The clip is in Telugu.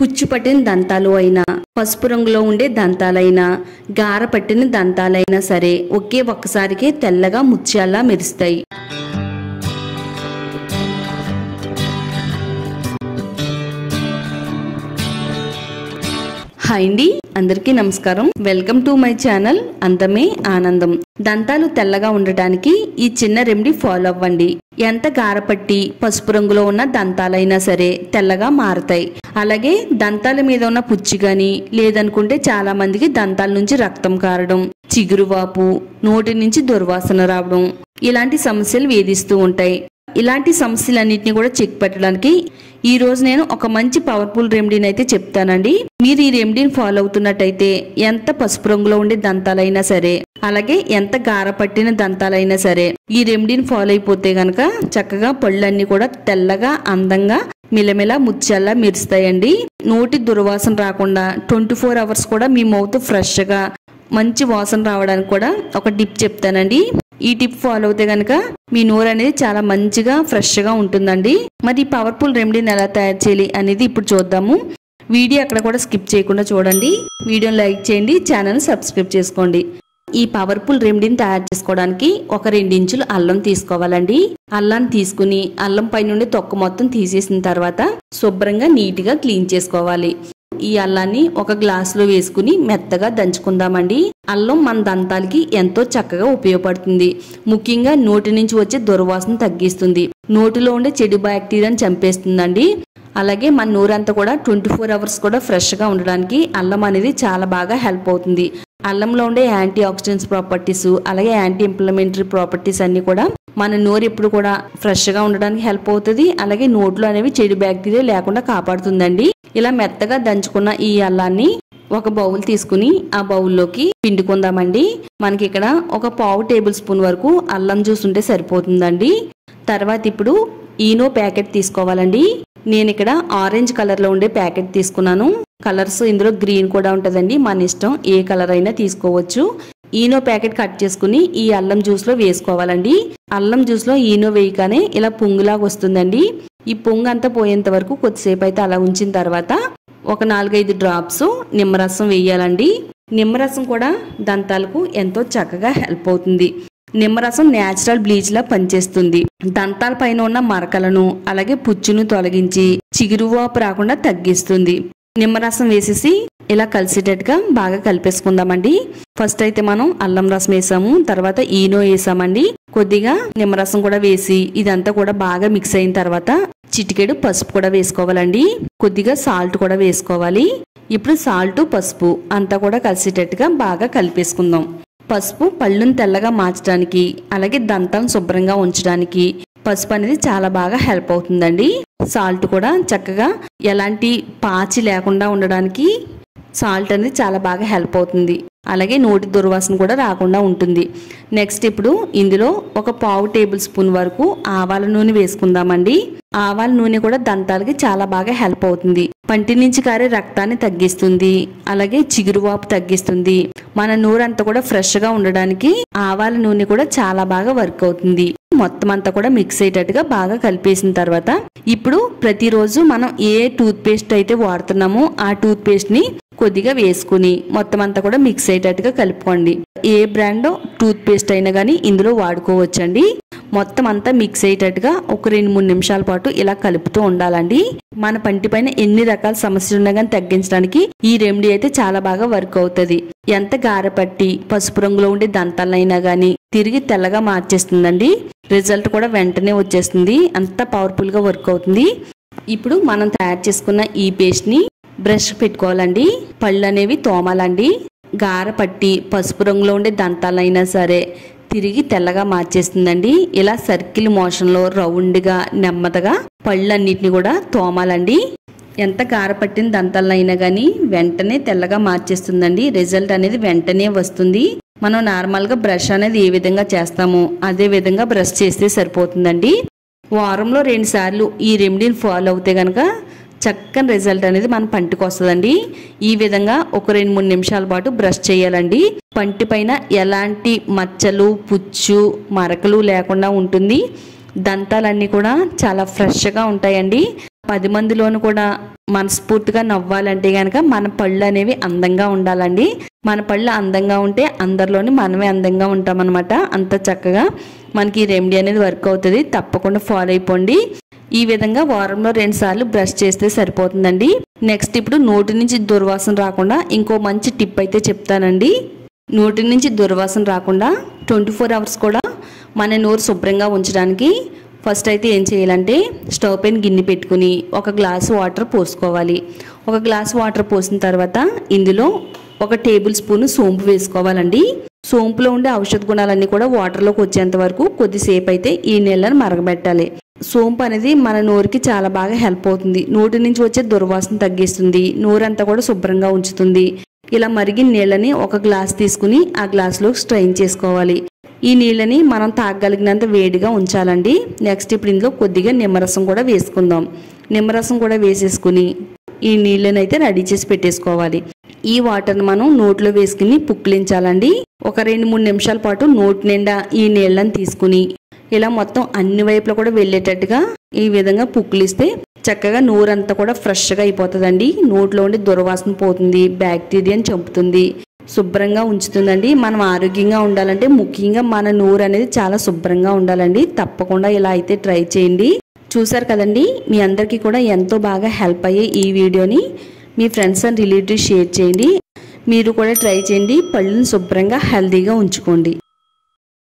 పుచ్చు పట్టిన దంతాలు అయినా, పసుపు రంగులో ఉండే దంతాలైనా, గార పట్టిన దంతాలైనా సరే ఒక్కసారికే తెల్లగా ముత్యాల్లా మెరుస్తాయి. హాయ్ అండి, అందరికీ నమస్కారం. వెల్కమ్ టు మై ఛానల్ అందమే ఆనందం. దంతాలు తెల్లగా ఉండటానికి ఈ చిన్న రెమెడీ ఫాలో అవ్వండి. ఎంత గారపట్టి పసుపు రంగులో ఉన్న దంతాలైనా సరే తెల్లగా మారతాయి. అలాగే దంతాల మీద ఉన్న పుచ్చి గాని, లేదనుకుంటే చాలా మందికి దంతాల నుంచి రక్తం కారడం, చిగురువాపు, నోటి నుంచి దుర్వాసన రావడం ఇలాంటి సమస్యలు వేధిస్తూ ఉంటాయి. ఇలాంటి సమస్యలన్నింటినీ కూడా చెక్ పెట్టడానికి ఈ రోజు నేను ఒక మంచి పవర్ఫుల్ రెమెడీని అయితే చెప్తానండి. మీరు ఈ రెమెడీని ఫాలో అవుతున్నట్టయితే ఎంత పసుపు రంగులో ఉండే దంతాలైనా సరే, అలాగే ఎంత గార పట్టిన దంతాలైనా సరే ఈ రెమెడీని ఫాలో అయిపోతే గనక చక్కగా పళ్ళన్నీ కూడా తెల్లగా అందంగా మిలమిల ముత్యాల్లా మెరుస్తాయండి. నోటి దుర్వాసన రాకుండా 24 hours కూడా మీ మౌత్ ఫ్రెష్ గా మంచి వాసన రావడానికి కూడా ఒక టిప్ చెప్తానండి. ఈ టిప్ ఫాలో అవుతే గనక మీ నోరు అనేది చాలా మంచిగా ఫ్రెష్ గా ఉంటుందండి. మరి ఈ పవర్ఫుల్ రెమెడీని ఎలా తయారు చేయాలి అనేది ఇప్పుడు చూద్దాము. వీడియో అక్కడ కూడా స్కిప్ చేయకుండా చూడండి. వీడియోని లైక్ చేయండి, ఛానల్ సబ్స్క్రైబ్ చేసుకోండి. ఈ పవర్ఫుల్ రెమెడీని తయారు చేసుకోవడానికి ఒక 2 ఇంచులు అల్లం తీసుకోవాలండి. అల్లాన్ని తీసుకుని అల్లం పై నుండి తొక్క మొత్తం తీసేసిన తర్వాత శుభ్రంగా నీట్ గా క్లీన్ చేసుకోవాలి. ఈ అల్లాన్ని ఒక గ్లాసులో వేసుకుని మెత్తగా దంచుకుందామండి. అల్లం మన దంతాలకి ఎంతో చక్కగా ఉపయోగపడుతుంది. ముఖ్యంగా నోటి నుంచి వచ్చే దుర్వాసన తగ్గిస్తుంది, నోటిలో ఉండే చెడు బ్యాక్టీరియాని చంపేస్తుందండి. అలాగే మన నోరంతా కూడా 24 hours కూడా ఫ్రెష్ గా ఉండడానికి అల్లం అనేది చాలా బాగా హెల్ప్ అవుతుంది. అల్లంలో ఉండే యాంటీ ఆక్సిడెంట్స్ ప్రాపర్టీస్, అలాగే యాంటీ ఇంప్లమెంటరీ ప్రాపర్టీస్ అన్ని కూడా మన నోరు ఎప్పుడు కూడా ఫ్రెష్ గా ఉండడానికి హెల్ప్ అవుతుంది. అలాగే నోట్లో అనేవి చెడు బ్యాక్టీరియా లేకుండా కాపాడుతుందండి. ఇలా మెత్తగా దంచుకున్న ఈ అల్లాన్ని ఒక బౌల్ తీసుకుని ఆ బౌల్లోకి పిండుకుందామండి. మనకి ఇక్కడ ఒక 1/2 టేబుల్ స్పూన్ వరకు అల్లం జ్యూస్ ఉంటే సరిపోతుందండి. తర్వాత ఇప్పుడు ఈనో ప్యాకెట్ తీసుకోవాలండి. నేను ఇక్కడ ఆరెంజ్ కలర్ లో ఉండే ప్యాకెట్ తీసుకున్నాను. కలర్స్ ఇందులో గ్రీన్ కూడా ఉంటదండి, మన ఇష్టం, ఏ కలర్ అయినా తీసుకోవచ్చు. ఈనో ప్యాకెట్ కట్ చేసుకుని ఈ అల్లం జ్యూస్ లో వేసుకోవాలండి. అల్లం జ్యూస్ లో ఈనో వేయగానే ఇలా పొంగులాగా వస్తుందండి. ఈ పొంగు అంతా పోయేంత వరకు కొద్దిసేపు అయితే అలా ఉంచిన తర్వాత ఒక 4-5 డ్రాప్స్ నిమ్మరసం వేయాలండి. నిమ్మరసం కూడా దంతాలకు ఎంతో చక్కగా హెల్ప్ అవుతుంది. నిమ్మరసం నేచురల్ బ్లీచ్ లా పనిచేస్తుంది. దంతాల పైన ఉన్న మరకలను అలాగే పుచ్చును తొలగించి చిగురువాపు రాకుండా తగ్గిస్తుంది. నిమ్మరసం వేసేసి ఇలా కలిసేటట్టుగా బాగా కలిపేసుకుందామండి. ఫస్ట్ అయితే మనం అల్లం రసం వేసాము, తర్వాత ఈనో వేసామండి. కొద్దిగా నిమ్మరసం కూడా వేసి ఇదంతా కూడా బాగా మిక్స్ అయిన తర్వాత చిటికెడు పసుపు కూడా వేసుకోవాలండి. కొద్దిగా సాల్ట్ కూడా వేసుకోవాలి. ఇప్పుడు సాల్ట్ పసుపు అంతా కూడా కలిసేటట్టుగా బాగా కలిపేసుకుందాం. పసుపు పళ్ళును తెల్లగా మార్చడానికి అలాగే దంతాలను శుభ్రంగా ఉంచడానికి పసుపు అనేది చాలా బాగా హెల్ప్ అవుతుందండి. సాల్ట్ కూడా చక్కగా ఎలాంటి పాచి లేకుండా ఉండడానికి సాల్ట్ అనేది చాలా బాగా హెల్ప్ అవుతుంది. అలాగే నోటి దుర్వాసన కూడా రాకుండా ఉంటుంది. నెక్స్ట్ ఇప్పుడు ఇందులో ఒక 1/2 టేబుల్ స్పూన్ వరకు ఆవాల నూనె వేసుకుందామండి. ఆవాల నూనె కూడా దంతాలకి చాలా బాగా హెల్ప్ అవుతుంది. పంటి నుంచి కారే రక్తాన్ని తగ్గిస్తుంది, అలాగే చిగురువాపు తగ్గిస్తుంది. మన నోరంతా కూడా ఫ్రెష్ గా ఉండడానికి ఆవాల నూనె కూడా చాలా బాగా వర్క్ అవుతుంది. మొత్తం అంతా కూడా మిక్స్ అయ్యేటట్టుగా బాగా కలిపేసిన తర్వాత ఇప్పుడు ప్రతిరోజు మనం ఏ టూత్ పేస్ట్ అయితే వాడుతున్నామో ఆ టూత్ పేస్ట్ ని కొద్దిగా వేసుకుని మొత్తం అంతా కూడా మిక్స్ అయ్యేటట్టుగా కలుపుకోండి. ఏ బ్రాండ్ టూత్ పేస్ట్ అయినా కానీ ఇందులో వాడుకోవచ్చండి. మొత్తం అంతా మిక్స్ అయ్యేటట్టుగా ఒక 2-3 నిమిషాల పాటు ఇలా కలుపుతూ ఉండాలండి. మన పంటి పైన ఎన్ని రకాల సమస్యలు ఉన్నా కానీ తగ్గించడానికి ఈ రెమెడీ అయితే చాలా బాగా వర్క్ అవుతుంది. ఎంత గారపట్టి పసుపు రంగులో ఉండే దంతాలైనా కానీ తిరిగి తెల్లగా మార్చేస్తుందండి. రిజల్ట్ కూడా వెంటనే వచ్చేస్తుంది. అంత పవర్ఫుల్ గా వర్క్ అవుతుంది. ఇప్పుడు మనం తయారు చేసుకున్న ఈ పేస్ట్ ని బ్రష్ పెట్టుకోవాలండి. పళ్ళు అనేవి తోమాలండి. గార పట్టి పసుపు రంగులో ఉండే దంతాలైనా సరే తిరిగి తెల్లగా మార్చేస్తుందండి. ఇలా సర్కిల్ మోషన్ లో రౌండ్ గా నెమ్మదిగా పళ్ళన్నిటిని కూడా తోమాలండి. ఎంత గార పట్టిన దంతాలైనా కానీ వెంటనే తెల్లగా మార్చేస్తుందండి. రిజల్ట్ అనేది వెంటనే వస్తుంది. మనం నార్మల్ గా బ్రష్ అనేది ఏ విధంగా చేస్తామో అదే విధంగా బ్రష్ చేస్తే సరిపోతుందండి. వారంలో 2 సార్లు ఈ రెమెడీని ఫాలో అవుతే గనక చక్కని రిజల్ట్ అనేది మన పంటికి వస్తుందండి. ఈ విధంగా ఒక 2-3 నిమిషాల పాటు బ్రష్ చేయాలండి. పంటి పైన ఎలాంటి మచ్చలు, పుచ్చు, మరకలు లేకుండా ఉంటుంది. దంతాలన్నీ కూడా చాలా ఫ్రెష్గా ఉంటాయండి. 10 మందిలోనూ కూడా మనస్ఫూర్తిగా నవ్వాలంటే గనక మన పళ్ళు అనేవి అందంగా ఉండాలండి. మన పళ్ళు అందంగా ఉంటే అందరిలోని మనమే అందంగా ఉంటామన్నమాట. అంత చక్కగా మనకి ఈ రెమెడీ అనేది వర్క్ అవుతుంది. తప్పకుండా ఫాలో అయిపోండి. ఈ విధంగా వారంలో 2 సార్లు బ్రష్ చేస్తే సరిపోతుందండి. నెక్స్ట్ ఇప్పుడు నోటి నుంచి దుర్వాసన రాకుండా ఇంకో మంచి టిప్ అయితే చెప్తానండి. నోటి నుంచి దుర్వాసన రాకుండా 24 అవర్స్ కూడా మన నోరు శుభ్రంగా ఉంచడానికి ఫస్ట్ అయితే ఏం చేయాలంటే స్టవ్ పైన గిన్నె పెట్టుకుని 1 గ్లాసు వాటర్ పోసుకోవాలి. 1 గ్లాసు వాటర్ పోసిన తర్వాత ఇందులో 1 టేబుల్ స్పూన్ సోంపు వేసుకోవాలండి. సోంపులో ఉండే ఔషధ గుణాలన్నీ కూడా వాటర్లోకి వచ్చేంత వరకు కొద్దిసేపు అయితే ఈ నీళ్ళని మరగబెట్టాలి. సోంపు అనేది మన నోరుకి చాలా బాగా హెల్ప్ అవుతుంది. నోటి నుంచి వచ్చే దుర్వాసన తగ్గిస్తుంది. నోరంతా కూడా శుభ్రంగా ఉంచుతుంది. ఇలా మరిగిన నీళ్ళని 1 గ్లాస్ తీసుకుని ఆ గ్లాసులో స్ట్రెయిన్ చేసుకోవాలి. ఈ నీళ్ళని మనం తాగగలిగినంత వేడిగా ఉంచాలండి. నెక్స్ట్ ఇప్పుడు ఇందులో కొద్దిగా నిమ్మరసం కూడా వేసుకుందాం. నిమ్మరసం కూడా వేసేసుకుని ఈ నీళ్ళని అయితే రెడీ చేసి పెట్టేసుకోవాలి. ఈ వాటర్ని మనం నోట్లో వేసుకుని పుక్కిలించాలండి. ఒక 2-3 నిమిషాల పాటు నోటి నిండా ఈ నీళ్ళని తీసుకుని ఇలా మొత్తం అన్ని వైపులా కూడా వెళ్ళేటట్టుగా ఈ విధంగా పుక్కిలిస్తే చక్కగా నోరంతా కూడా ఫ్రెష్గా అయిపోతుందండి. నోట్లో ఉండి దుర్వాసన పోతుంది, బ్యాక్టీరియాని చంపుతుంది, శుభ్రంగా ఉంచుతుందండి. మనం ఆరోగ్యంగా ఉండాలంటే ముఖ్యంగా మన నోరు అనేది చాలా శుభ్రంగా ఉండాలండి. తప్పకుండా ఇలా అయితే ట్రై చేయండి. చూసారు కదండి, మీ అందరికీ కూడా ఎంతో బాగా హెల్ప్ అయ్యే ఈ వీడియోని మీ ఫ్రెండ్స్ అండ్ రిలేటివ్స్ షేర్ చేయండి. మీరు కూడా ట్రై చేయండి. పళ్ళని శుభ్రంగా హెల్తీగా ఉంచుకోండి.